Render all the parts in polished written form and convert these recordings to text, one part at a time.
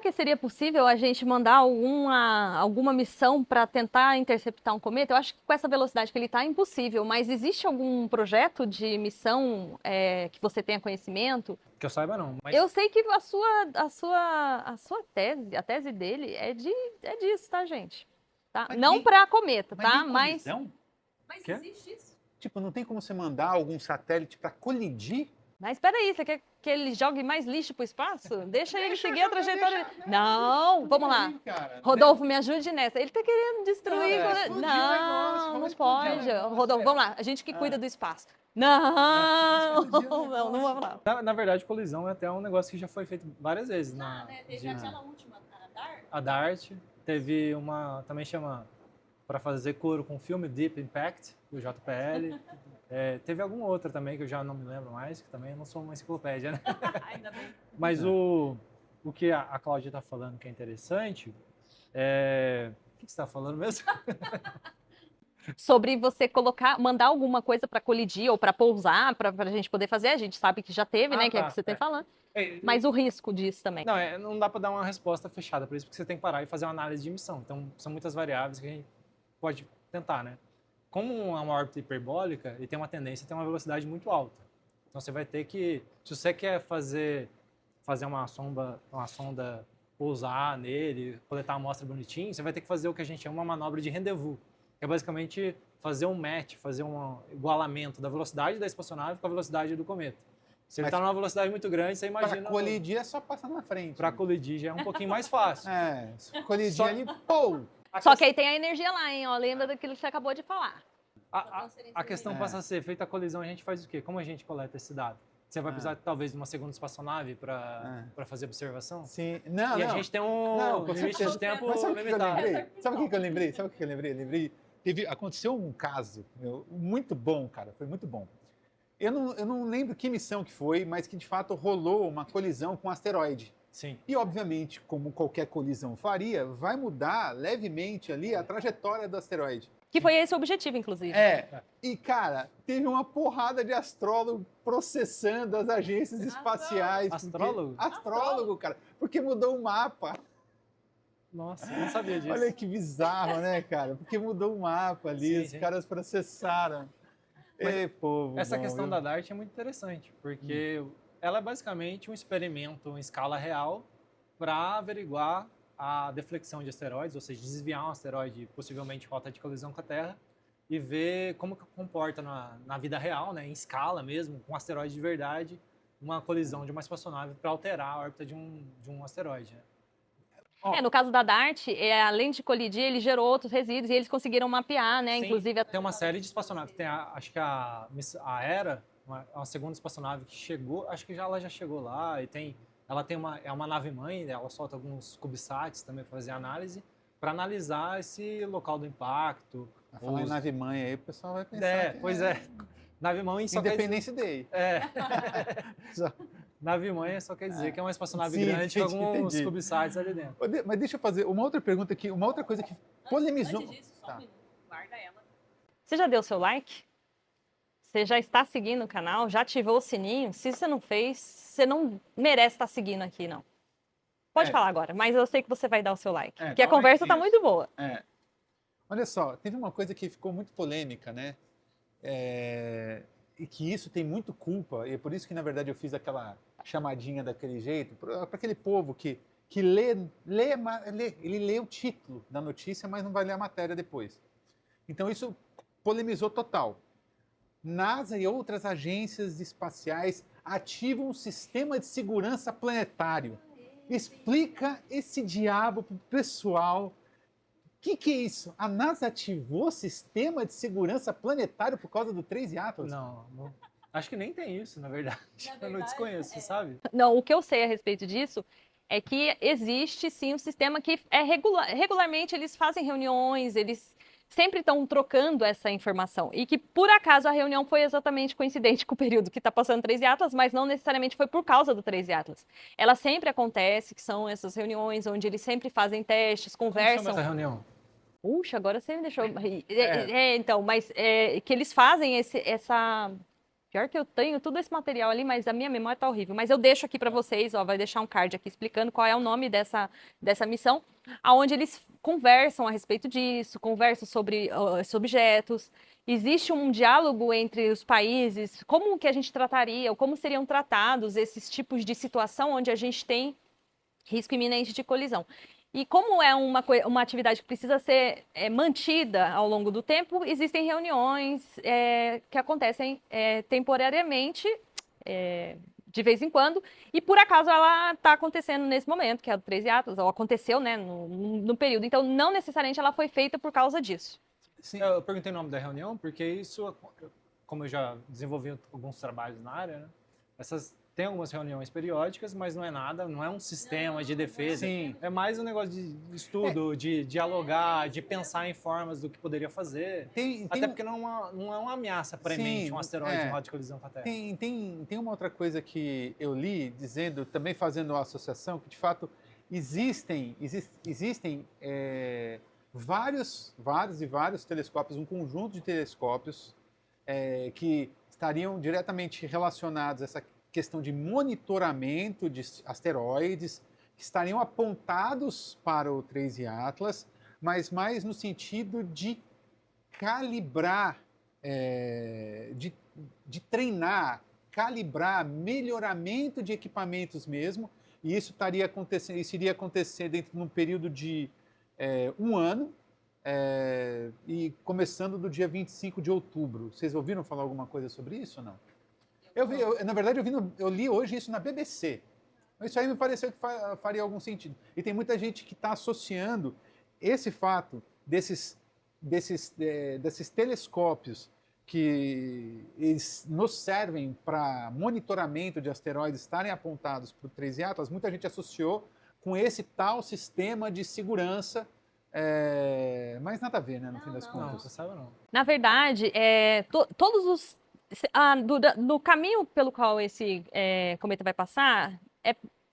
que seria possível a gente mandar alguma missão para tentar interceptar um cometa? Eu acho que com essa velocidade que ele está é impossível, mas existe algum projeto de missão que você tenha conhecimento? Que eu saiba, não. Mas Eu sei que a sua tese, a tese dele é disso, tá, gente? Tá? Mas Não nem- para cometa, Mas tá? nem Mas colisão? Mas Quê? existe isso? Tipo, não tem como você mandar algum satélite para colidir? espera aí, você quer que ele jogue mais lixo pro espaço? Deixa ele Deixa seguir a jogar, trajetória. deixa- Não, vamos lá. Aí, cara. Rodolfo, me ajude nessa. Ele tá querendo destruir. Não, explodir o negócio, Não, vamos não explodir o pode. negócio, Rodolfo, é. vamos lá. A gente que cuida Ah. do espaço. Não, Explodir o não vamos lá. na verdade, colisão é até um negócio que já foi feito várias vezes. Né? Teve de- aquela última, a Dar. a DART. Teve uma, também chama, para fazer coro com filme, Deep Impact, do JPL. Teve alguma outra também que eu já não me lembro mais, que também eu não sou uma enciclopédia, né? Ainda bem. Mas o que a Cláudia está falando que é interessante o que você está falando mesmo? Sobre você mandar alguma coisa para colidir ou para pousar, para a gente poder fazer. A gente sabe que já teve, né? Que é o que você tem falando. Mas o risco disso também. Não, não dá para dar uma resposta fechada, por isso que você tem que parar e fazer uma análise de emissão. Então, são muitas variáveis que a gente pode tentar, né? Como é uma órbita hiperbólica, ele tem uma tendência a ter uma velocidade muito alta. Então, você vai ter que, se você quer fazer uma sonda pousar nele, coletar a amostra bonitinho, você vai ter que fazer o que a gente chama uma manobra de rendezvous, que é basicamente fazer um match, fazer um igualamento da velocidade da espaçonave com a velocidade do cometa. Se ele está numa velocidade muito grande, você imagina... Para colidir é só passar na frente. Para colidir já é um pouquinho mais fácil. Se colidir ali, pô! Só que aí tem a energia lá, hein? Ó, lembra daquilo que você acabou de falar. A questão passa a ser, feita a colisão, a gente faz o quê? Como a gente coleta esse dado? Você vai precisar, talvez, de uma segunda espaçonave para fazer observação? Sim. Não, E não. a gente tem Não, um limite de tempo Mas sabe o que eu limitado. lembrei? Sabe o que eu lembrei? Sabe o que eu lembrei? Aconteceu um caso muito bom, cara. Foi muito bom. Eu não lembro que missão que foi, mas que de fato rolou uma colisão com um asteroide. Sim. E, obviamente, como qualquer colisão faria, vai mudar levemente ali a trajetória do asteroide. Que foi esse o objetivo, inclusive. E, cara, teve uma porrada de astrólogo processando as agências espaciais. Astrólogo? Astrólogo, cara. Porque mudou o mapa. Nossa, eu não sabia disso. Olha que bizarro, né, cara? Porque mudou o mapa ali, os caras processaram. Ei, povo. Essa questão da DART é muito interessante, porque ela é basicamente um experimento em escala real para averiguar a deflexão de asteroides, ou seja, desviar um asteroide possivelmente em rota de colisão com a Terra e ver como que comporta na vida real, né, em escala mesmo, com um asteroide de verdade, uma colisão de uma espaçonave para alterar a órbita de um asteroide. Né? No caso da DART, além de colidir, ele gerou outros resíduos e eles conseguiram mapear, né? Sim, Inclusive... tem uma série de espaçonaves. Tem acho que a Hera, uma segunda espaçonave que chegou, acho que ela já chegou lá, e ela tem uma nave-mãe, ela solta alguns CubeSats também para fazer análise, para analisar esse local do impacto. Falar em nave-mãe aí, o pessoal vai pensar. Pois é. Nave-mãe só Independência Day. Nave-mãe só quer dizer que é uma espaçonave grande com alguns CubeSats ali dentro. Mas deixa eu fazer uma outra pergunta aqui, uma outra coisa que polemizou. Antes disso, só um minuto. Guarda ela. Você já deu seu like? Você já está seguindo o canal? Já ativou o sininho? Se você não fez, você não merece estar seguindo aqui, não. Pode falar agora, mas eu sei que você vai dar o seu like. Porque a conversa está muito boa. Olha só, teve uma coisa que ficou muito polêmica, né? E que isso tem muito culpa, e é por isso que, na verdade, eu fiz aquela chamadinha daquele jeito, para aquele povo que ele lê o título da notícia, mas não vai ler a matéria depois. Então, isso polemizou total. NASA e outras agências espaciais ativam um sistema de segurança planetário. Explica esse diabo pro pessoal. O que é isso? A NASA ativou o sistema de segurança planetário por causa do 3 e Atlas? Não. Acho que nem tem isso, na verdade. Eu não desconheço, você sabe? Não, o que eu sei a respeito disso é que existe sim um sistema que regularmente eles fazem reuniões, eles sempre estão trocando essa informação. E que, por acaso, a reunião foi exatamente coincidente com o período que está passando 3 e Atlas, mas não necessariamente foi por causa do 3 e Atlas. Ela sempre acontece, que são essas reuniões onde eles sempre fazem testes, conversam. Como chama essa reunião? Puxa, agora você me deixou... Então, mas que eles fazem Pior que eu tenho todo esse material ali, mas a minha memória tá horrível. Mas eu deixo aqui para vocês, ó, vai deixar um card aqui explicando qual é o nome dessa missão, aonde eles conversam a respeito disso, conversam sobre esses objetos. Existe um diálogo entre os países, como que a gente trataria, ou como seriam tratados esses tipos de situação onde a gente tem risco iminente de colisão. E como é uma atividade que precisa ser mantida ao longo do tempo, existem reuniões que acontecem temporariamente, de vez em quando, e por acaso ela está acontecendo nesse momento, que é o 13 Atlas, ou aconteceu, né, no período. Então, não necessariamente ela foi feita por causa disso. Sim. Eu perguntei o nome da reunião porque isso, como eu já desenvolvi alguns trabalhos na área, né, tem algumas reuniões periódicas, mas não é nada, não é um sistema de defesa. Sim. É mais um negócio de estudo, de dialogar, de pensar em formas do que poderia fazer. Até porque não é uma ameaça premente, um asteroide em rota de colisão com a Terra. Tem uma outra coisa que eu li dizendo, também fazendo uma associação, que de fato existem vários telescópios, um conjunto de telescópios que estariam diretamente relacionados a essa questão de monitoramento de asteroides, que estariam apontados para o 13 Atlas, mas mais no sentido de calibrar, de treinar, calibrar, melhoramento de equipamentos mesmo, e isso iria acontecer dentro de um período de um ano, e começando do dia 25 de outubro. Vocês ouviram falar alguma coisa sobre isso ou não? Na verdade, eu li hoje isso na BBC. Isso aí me pareceu que faria algum sentido. E tem muita gente que está associando esse fato desses telescópios que eles nos servem para monitoramento de asteroides estarem apontados para o 13 Atlas, muita gente associou com esse tal sistema de segurança, mas nada a ver, né, no fim das Não, contas. você sabe não. Na verdade, todos os no caminho pelo qual esse cometa vai passar,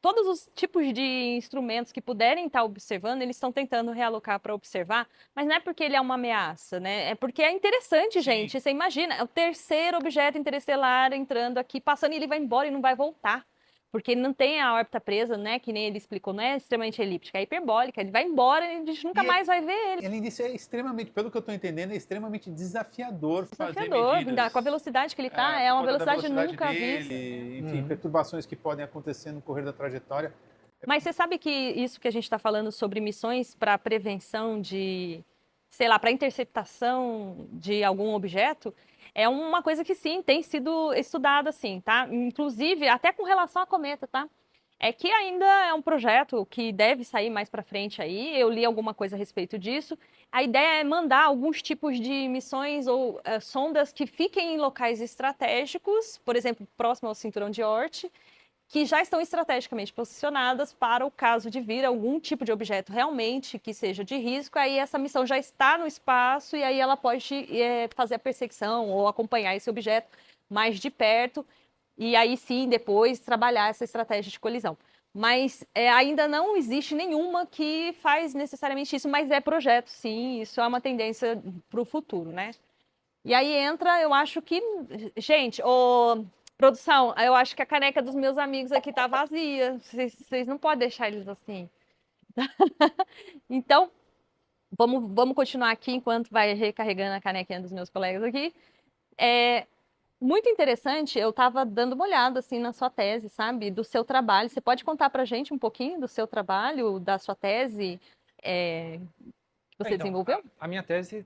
todos os tipos de instrumentos que puderem estar observando, eles estão tentando realocar para observar, mas não é porque ele é uma ameaça, né? É porque é interessante, gente. Você imagina, é o terceiro objeto interestelar entrando aqui, passando e ele vai embora e não vai voltar. Porque ele não tem a órbita presa, né? Que nem ele explicou, não é extremamente elíptica, é hiperbólica. Ele vai embora e a gente nunca mais vai ver ele. Além disso, pelo que eu estou entendendo, é extremamente desafiador fazer Desafiador, medidas. com a velocidade que ele está, é uma por conta da velocidade nunca vista. dele, enfim, perturbações que podem acontecer no correr da trajetória. Mas você sabe que isso que a gente está falando sobre missões para prevenção de, sei lá, para interceptação de algum objeto, é uma coisa que sim, tem sido estudada assim, tá? Inclusive, até com relação à cometa, tá? É que ainda é um projeto que deve sair mais para frente aí, eu li alguma coisa a respeito disso. A ideia é mandar alguns tipos de missões ou sondas que fiquem em locais estratégicos, por exemplo, próximo ao cinturão de Oort, que já estão estrategicamente posicionadas para o caso de vir algum tipo de objeto realmente que seja de risco, aí essa missão já está no espaço e aí ela pode fazer a perseguição ou acompanhar esse objeto mais de perto e aí sim depois trabalhar essa estratégia de colisão. Mas ainda não existe nenhuma que faz necessariamente isso, mas é projeto sim, isso é uma tendência para o futuro, né? E aí entra, eu acho que, gente, produção, eu acho que a caneca dos meus amigos aqui tá vazia. Vocês não podem deixar eles assim. Então, vamos continuar aqui enquanto vai recarregando a canequinha dos meus colegas aqui. Muito interessante, eu estava dando uma olhada assim na sua tese, sabe? Do seu trabalho. Você pode contar pra gente um pouquinho do seu trabalho, da sua tese que você desenvolveu? A minha tese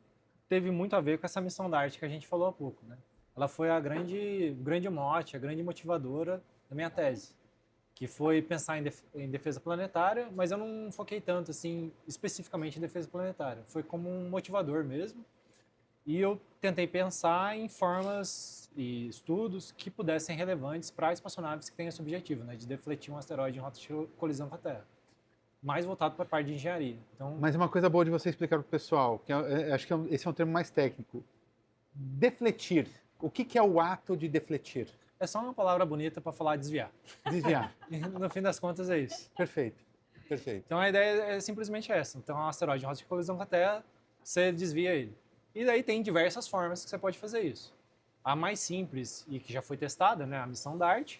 teve muito a ver com essa missão da arte que a gente falou há pouco, né? Ela foi a grande mote, a grande motivadora da minha tese, que foi pensar em defesa planetária, mas eu não foquei tanto assim especificamente em defesa planetária. Foi como um motivador mesmo. E eu tentei pensar em formas e estudos que pudessem ser relevantes para espaçonaves que têm esse objetivo, né, de defletir um asteroide em rota de colisão com a Terra. Mais voltado para a parte de engenharia. Então, Mas uma coisa boa de você explicar para o pessoal, que acho que esse é um termo mais técnico. Defletir. O que é o ato de defletir? é só uma palavra bonita para falar desviar. Desviar. E, no fim das contas é isso. Perfeito. Perfeito. Então a ideia é simplesmente essa. Então, um asteroide em rota de colisão com a Terra, você desvia ele. E daí tem diversas formas que você pode fazer isso. A mais simples e que já foi testada, né, a missão DART,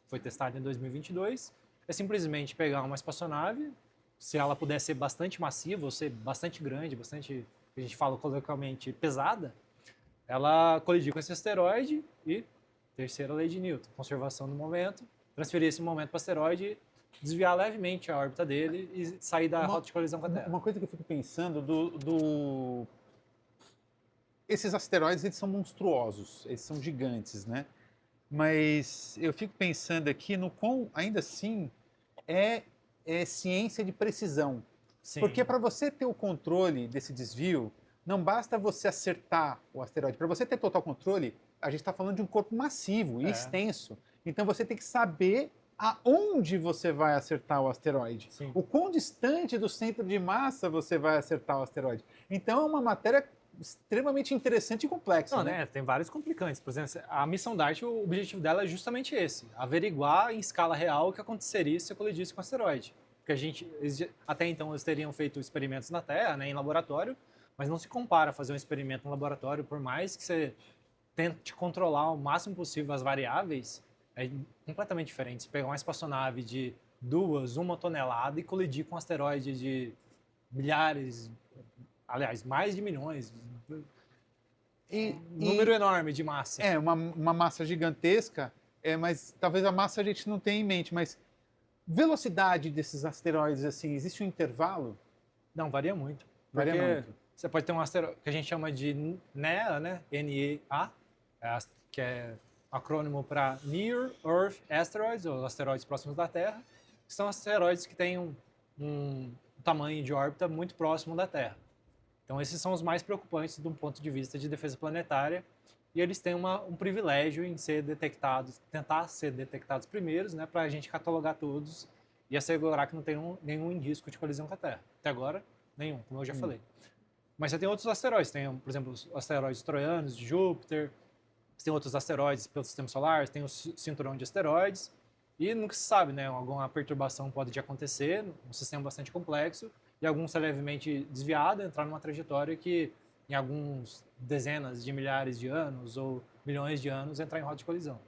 foi testada em 2022, é simplesmente pegar uma espaçonave, se ela puder ser bastante massiva ou ser bastante grande, bastante, a gente fala coloquialmente, pesada, ela colidir com esse asteroide e, terceira lei de Newton, conservação do momento, transferir esse momento para o asteroide, desviar levemente a órbita dele e sair da rota de colisão com a Terra. Uma coisa que eu fico pensando esses asteroides, eles são monstruosos, eles são gigantes, né? Mas eu fico pensando aqui no quão, ainda assim, é ciência de precisão. Sim. Porque para você ter o controle desse desvio, não basta você acertar o asteroide. Para você ter total controle, a gente está falando de um corpo massivo e extenso. Então você tem que saber aonde você vai acertar o asteroide. Sim. O quão distante do centro de massa você vai acertar o asteroide. Então é uma matéria extremamente interessante e complexa. Não, né? Tem vários complicantes. Por exemplo, a missão DART, o objetivo dela é justamente esse: averiguar em escala real o que aconteceria se eu colidisse com o asteroide. Porque até então eles teriam feito experimentos na Terra, né, em laboratório, mas não se compara fazer um experimento no laboratório, por mais que você tente controlar o máximo possível as variáveis, é completamente diferente. Você pegar uma espaçonave de 1 tonelada e colidir com um asteroide de milhares, aliás, mais de milhões, número enorme de massa. É, uma massa gigantesca, mas talvez a massa a gente não tenha em mente, mas velocidade desses asteroides, assim, existe um intervalo? Não, varia muito. Varia muito. Você pode ter um asteroide que a gente chama de NEA, né? NEA, que é acrônimo para Near Earth Asteroids, ou asteroides próximos da Terra, que são asteroides que têm um tamanho de órbita muito próximo da Terra. Então, esses são os mais preocupantes de um ponto de vista de defesa planetária, e eles têm um privilégio em ser detectados, tentar ser detectados primeiros, né, para a gente catalogar todos e assegurar que não tem nenhum risco de colisão com a Terra. Até agora, nenhum, como eu já falei. Mas você tem outros asteroides, tem, por exemplo, os asteroides troianos de Júpiter, você tem outros asteroides pelo sistema solar, tem o cinturão de asteroides, e nunca se sabe, né, alguma perturbação pode acontecer, um sistema bastante complexo, e algum ser levemente desviado, entrar numa trajetória que, em alguns dezenas de milhares de anos ou milhões de anos, entrar em rota de colisão.